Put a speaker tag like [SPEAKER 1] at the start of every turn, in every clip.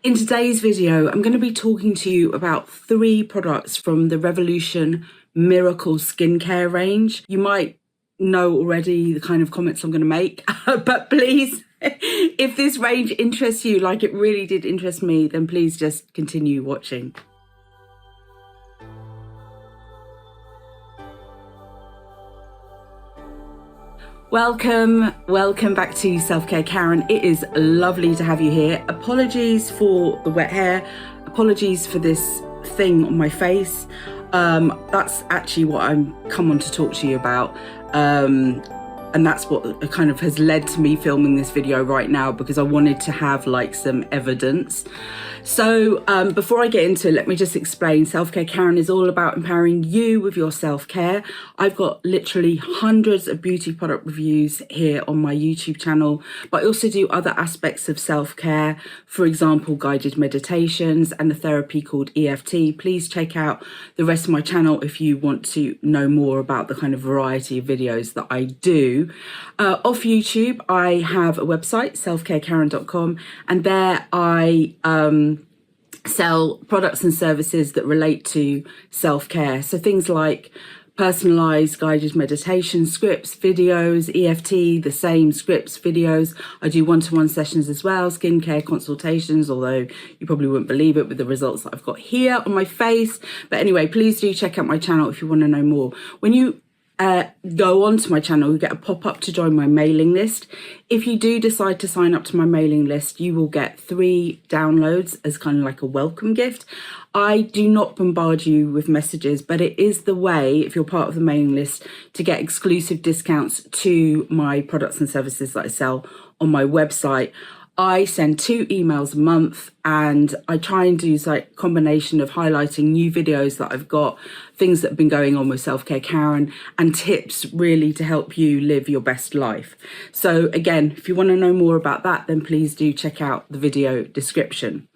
[SPEAKER 1] In today's video, I'm going to be talking to you about 3 products from the Revolution Miracle skincare range. You might know already the kind of comments I'm going to make, but please, if this range interests you like it really did interest me, then please just continue watching. Welcome back to Self-Care Karen. It is lovely to have you here. Apologies for the wet hair, apologies for this thing on my face. That's actually what I'm come on to talk to you about. And that's what kind of has led to me filming this video right now, because I wanted to have like some evidence. So before I get into it, let me just explain. Self-Care Karen is all about empowering you with your self-care. I've got literally hundreds of beauty product reviews here on my YouTube channel, but I also do other aspects of self-care, for example, guided meditations and a therapy called EFT. Please check out the rest of my channel if you want to know more about the kind of variety of videos that I do. Off YouTube, I have a website, selfcarekaren.com, and there I sell products and services that relate to self-care. So things like personalized guided meditation scripts, videos, EFT, the same scripts, videos. I do one-to-one sessions as well, skincare consultations, although you probably wouldn't believe it with the results that I've got here on my face. But anyway, please do check out my channel if you want to know more. When you go onto my channel, you get a pop-up to join my mailing list. If you do decide to sign up to my mailing list, you will get 3 downloads as kind of like a welcome gift. I do not bombard you with messages, but it is the way, if you're part of the mailing list, to get exclusive discounts to my products and services that I sell on my website. I send 2 emails a month, and I try and do like combination of highlighting new videos that I've got, things that have been going on with Self-Care Karen, and tips really to help you live your best life. So again, if you want to know more about that, then please do check out the video description.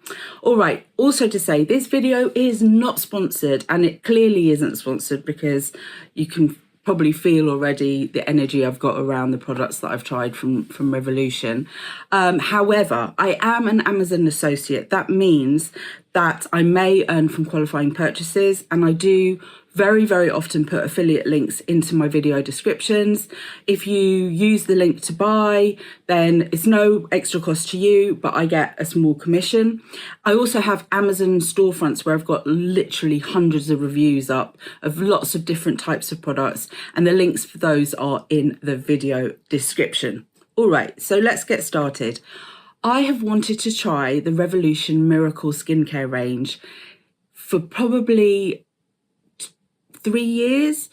[SPEAKER 1] All right, also to say, this video is not sponsored, and it clearly isn't sponsored because you can probably feel already the energy I've got around the products that I've tried from Revolution. However, I am an Amazon associate. That means that I may earn from qualifying purchases, and I do very, very often put affiliate links into my video descriptions. If you use the link to buy, then it's no extra cost to you, but I get a small commission. I also have Amazon storefronts where I've got literally hundreds of reviews up of lots of different types of products, and the links for those are in the video description. All right, so let's get started. I have wanted to try the Revolution Miracle skincare range for probably 3 years.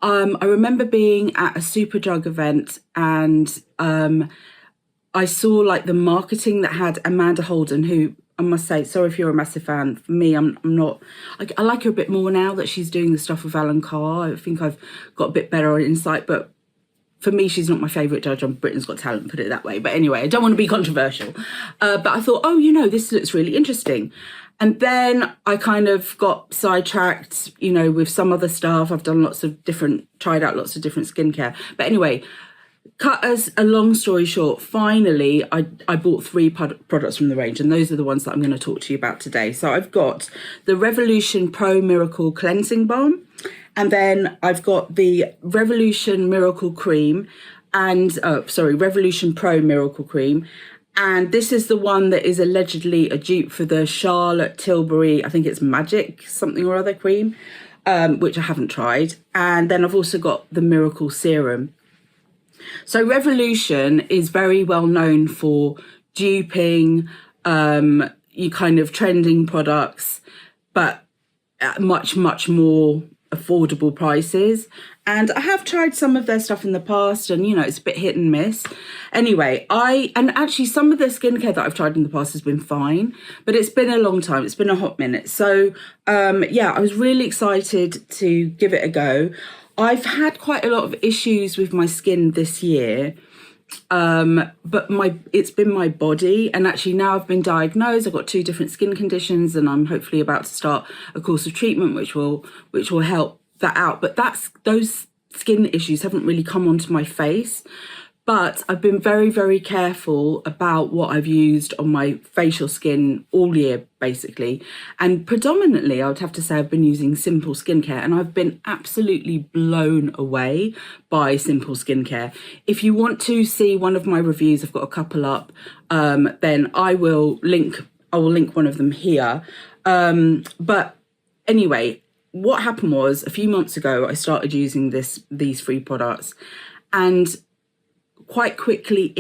[SPEAKER 1] I remember being at a Superdrug event, and I saw like the marketing that had Amanda Holden, who I must say, sorry if you're a massive fan. For me, I'm not. I like her a bit more now that she's doing the stuff with Alan Carr. I think I've got a bit better on insight, but for me, she's not my favourite judge on Britain's Got Talent, put it that way. But anyway, I don't want to be controversial. But I thought, oh, you know, this looks really interesting. And then I kind of got sidetracked, you know, with some other stuff. I've done tried out lots of different skincare. But anyway, cut as a long story short, finally, I bought 3 products from the range, and those are the ones that I'm going to talk to you about today. So I've got the Revolution Pro Miracle Cleansing Balm, and then I've got the Revolution Miracle Cream, and, Revolution Pro Miracle Cream. And this is the one that is allegedly a dupe for the Charlotte Tilbury, I think it's Magic something or other cream, which I haven't tried. And then I've also got the Miracle Serum. So Revolution is very well known for duping, you kind of trending products, but at much, much more affordable prices. And I have tried some of their stuff in the past, and you know, it's a bit hit and miss. Anyway, actually some of the skincare that I've tried in the past has been fine, but it's been a long time, it's been a hot minute. So yeah, I was really excited to give it a go. I've had quite a lot of issues with my skin this year, but it's been my body, and actually now I've been diagnosed. I've got 2 different skin conditions, and I'm hopefully about to start a course of treatment which will help that out. But those skin issues haven't really come onto my face. But I've been very, very careful about what I've used on my facial skin all year, basically. And predominantly, I would have to say I've been using Simple skincare, and I've been absolutely blown away by Simple skincare. If you want to see one of my reviews, I've got a couple up, then I will link one of them here. But anyway, what happened was a few months ago, I started using these 3 products, and quite quickly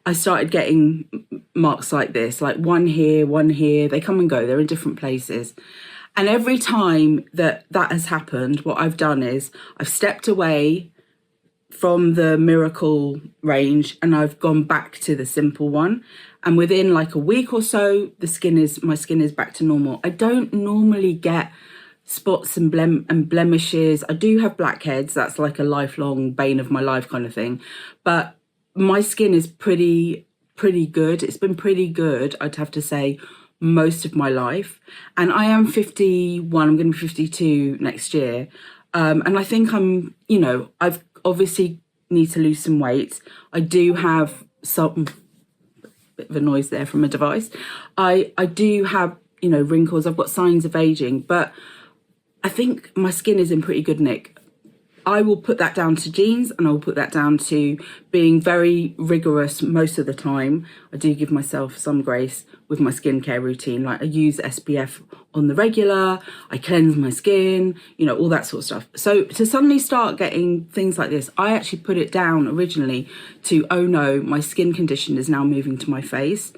[SPEAKER 1] I started getting marks like this, like one here, they come and go, they're in different places. And every time that has happened, what I've done is I've stepped away from the Miracle range and I've gone back to the Simple one. And within like a week or so, my skin is back to normal. I don't normally get spots and blemishes. I do have blackheads. That's like a lifelong bane of my life kind of thing. But my skin is pretty good. It's been pretty good, I'd have to say, most of my life. And I am 51. I'm going to be 52 next year. And I think I've obviously need to lose some weight. I do have some bit of a noise there from a device. I do have, wrinkles. I've got signs of aging, but I think my skin is in pretty good nick. I will put that down to genes, and I'll put that down to being very rigorous most of the time. I do give myself some grace with my skincare routine. Like I use SPF on the regular, I cleanse my skin, all that sort of stuff. So to suddenly start getting things like this, I actually put it down originally to, oh no, my skin condition is now moving to my face.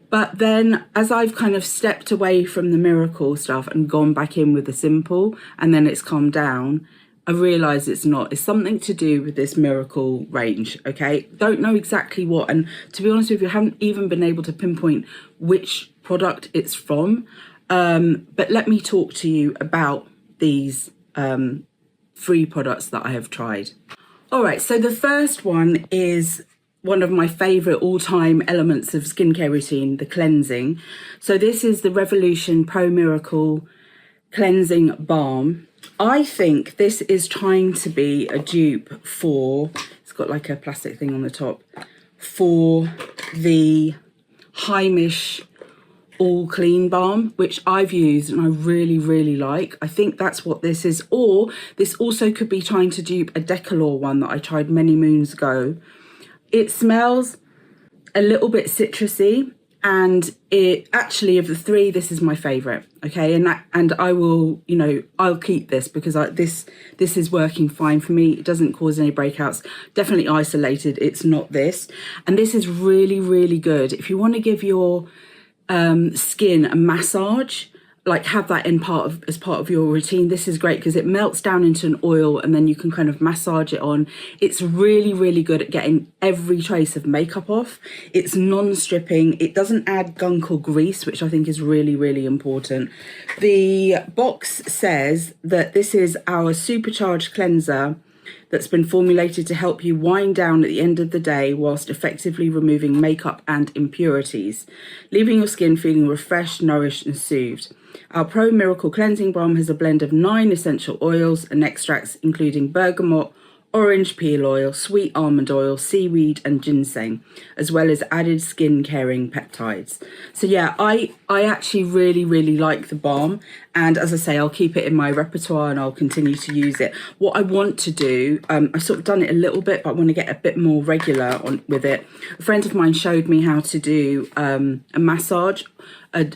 [SPEAKER 1] But then as I've kind of stepped away from the Miracle stuff and gone back in with the Simple, and then it's calmed down, I realise it's something to do with this Miracle range, okay? Don't know exactly what, and to be honest with you, I haven't even been able to pinpoint which product it's from. But let me talk to you about these 3 products that I have tried. All right, so the first one is one of my favourite all-time elements of skincare routine, the cleansing. So this is the Revolution Pro Miracle Cleansing Balm. I think this is trying to be a dupe for, it's got like a plastic thing on the top, for the Heimish All Clean Balm, which I've used and I really, really like. I think that's what this is. Or this also could be trying to dupe a Decalore one that I tried many moons ago. It smells a little bit citrusy, and it actually, of the 3, this is my favorite. Okay, and I will, I'll keep this because this is working fine for me. It doesn't cause any breakouts. Definitely isolated. It's not this, and this is really, really good if you want to give your skin a massage. Like have that as part of your routine. This is great because it melts down into an oil and then you can kind of massage it on. It's really, really good at getting every trace of makeup off. It's non-stripping. It doesn't add gunk or grease, which I think is really, really important. The box says that this is our supercharged cleanser that's been formulated to help you wind down at the end of the day whilst effectively removing makeup and impurities, leaving your skin feeling refreshed, nourished and soothed. Our Pro Miracle Cleansing Balm has a blend of 9 essential oils and extracts, including bergamot, orange peel oil, sweet almond oil, seaweed and ginseng, as well as added skin caring peptides. So yeah, I actually really, really like the balm, and as I say, I'll keep it in my repertoire and I'll continue to use it. What I want to do, I've sort of done it a little bit, but I want to get a bit more regular with it. A friend of mine showed me how to do a massage,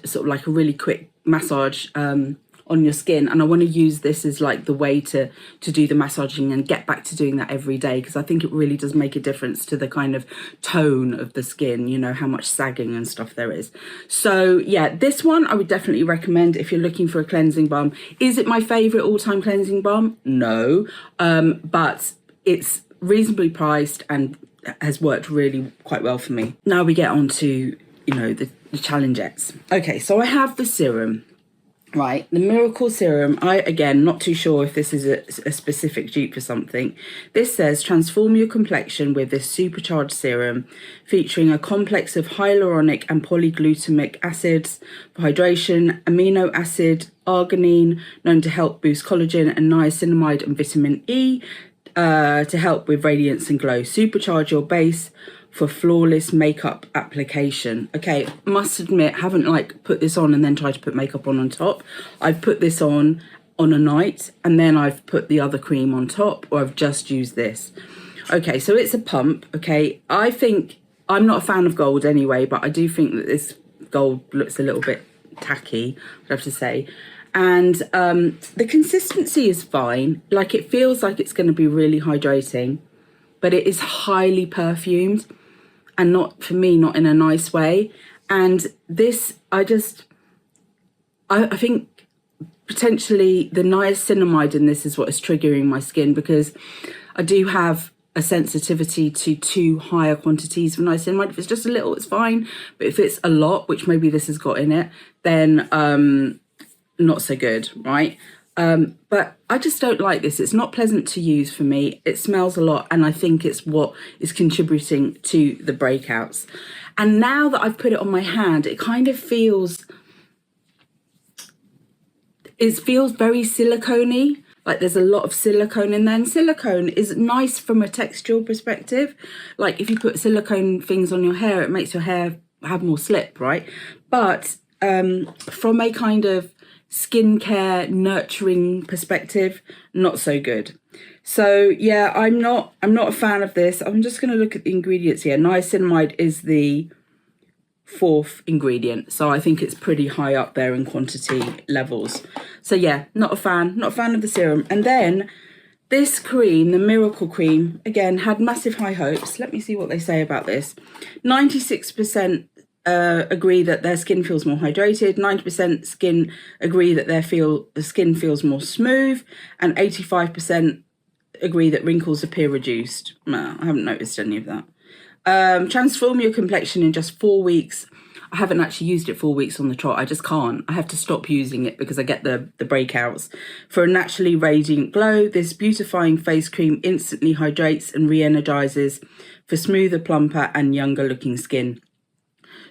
[SPEAKER 1] sort of like a really quick massage on your skin, and I want to use this as like the way to do the massaging and get back to doing that every day, because I think it really does make a difference to the kind of tone of the skin, how much sagging and stuff there is. So yeah, this one I would definitely recommend if you're looking for a cleansing balm. Is it my favorite all-time cleansing balm? No, but it's reasonably priced and has worked really quite well for me. Now we get on to the challengettes. Okay, so I have the serum. Right, the Miracle Serum. Again, not too sure if this is a specific dupe for something. This says, transform your complexion with this supercharged serum featuring a complex of hyaluronic and polyglutamic acids for hydration, amino acid arginine, known to help boost collagen, and niacinamide and vitamin E, to help with radiance and glow. Supercharge your base for flawless makeup application. Okay, must admit, haven't like put this on and then tried to put makeup on top. I've put this on a night and then I've put the other cream on top, or I've just used this. Okay, so it's a pump. Okay, I think, I'm not a fan of gold anyway, but I do think that this gold looks a little bit tacky, I have to say. And the consistency is fine. Like, it feels like it's going to be really hydrating, but it is highly perfumed, and not, for me, not in a nice way. And this, I think potentially the niacinamide in this is what is triggering my skin, because I do have a sensitivity to too higher quantities of niacinamide. If it's just a little, it's fine. But if it's a lot, which maybe this has got in it, then not so good, right? But I just don't like this. It's not pleasant to use for me. It smells a lot, and I think it's what is contributing to the breakouts. And now that I've put it on my hand, it kind of feels, very silicone-y. Like there's a lot of silicone in there, and silicone is nice from a textural perspective. Like if you put silicone things on your hair, it makes your hair have more slip, right? But from a kind of skincare nurturing perspective, not so good. So yeah, I'm not a fan of this. I'm just going to look at the ingredients here. Niacinamide is the 4th ingredient, so I think it's pretty high up there in quantity levels. So yeah, not a fan of the serum. And then this cream, the Miracle Cream, again, had massive high hopes. Let me see what they say about this. 96% agree that their skin feels more hydrated, 90% skin agree that the skin feels more smooth, and 85% agree that wrinkles appear reduced. No, I haven't noticed any of that. Transform your complexion in just 4 weeks. I haven't actually used it 4 weeks on the trot. I just can't. I have to stop using it because I get the breakouts. For a naturally radiant glow, this beautifying face cream instantly hydrates and re-energizes for smoother, plumper, and younger looking skin.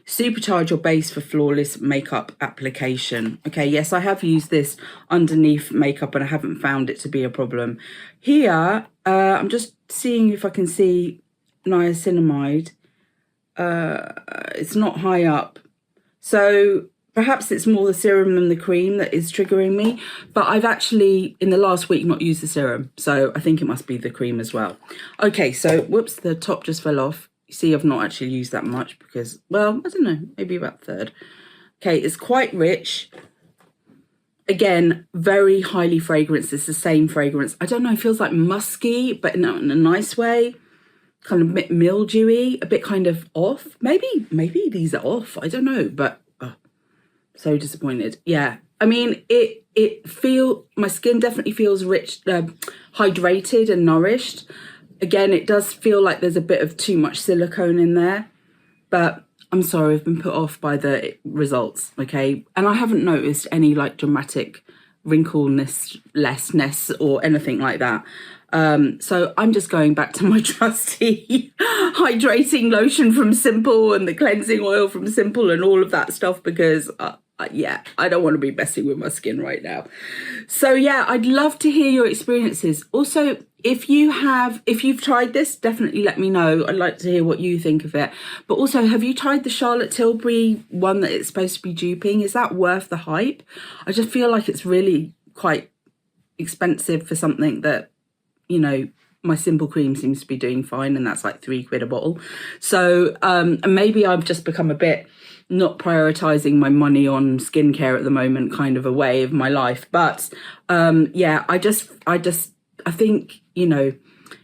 [SPEAKER 1] Supercharge your base for flawless makeup application. Okay, yes, I have used this underneath makeup and I haven't found it to be a problem. Here, I'm just seeing if I can see niacinamide. It's not high up. So perhaps it's more the serum than the cream that is triggering me. But I've actually, in the last week, not used the serum. So I think it must be the cream as well. Okay, so, whoops, the top just fell off. You see, I've not actually used that much because, well, I don't know, maybe about 1/3. Okay, it's quite rich. Again, very highly fragranced. It's the same fragrance. I don't know, it feels like musky, but in a nice way. Kind of a bit mildewy, a bit kind of off. Maybe these are off. I don't know, but so disappointed. Yeah, I mean, my skin definitely feels rich, hydrated and nourished. Again, it does feel like there's a bit of too much silicone in there, but I'm sorry, I've been put off by the results, okay? And I haven't noticed any like dramatic wrinkleness or anything like that. So I'm just going back to my trusty hydrating lotion from Simple and the cleansing oil from Simple and all of that stuff because yeah, I don't want to be messing with my skin right now. So yeah, I'd love to hear your experiences. Also, if you've tried this, definitely let me know. I'd like to hear what you think of it. But also, have you tried the Charlotte Tilbury one that it's supposed to be duping? Is that worth the hype? I just feel like it's really quite expensive for something that, you know, my Simple cream seems to be doing fine, and that's like £3 a bottle. So and maybe I've just become a bit not prioritizing my money on skincare at the moment, kind of a way of my life. But yeah, I think, you know,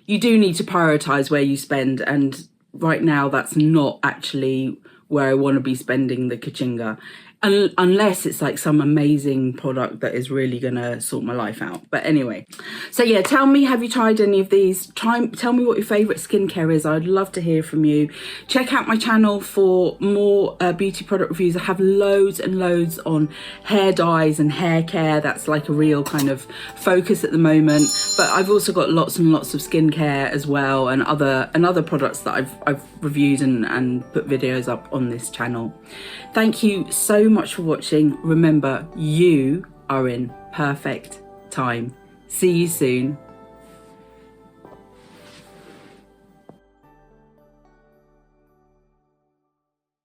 [SPEAKER 1] you do need to prioritize where you spend, and right now that's not actually where I want to be spending the kachinga. Unless it's like some amazing product that is really gonna sort my life out. But anyway, so yeah, tell me, have you tried any of these? Tell me what your favorite skincare is. I'd love to hear from you. Check out my channel for more beauty product reviews. I have loads and loads on hair dyes and hair care. That's like a real kind of focus at the moment. But I've also got lots and lots of skincare as well, and other products that I've reviewed and put videos up on this channel. Thank you so much for watching. Remember, you are in perfect time. See you soon.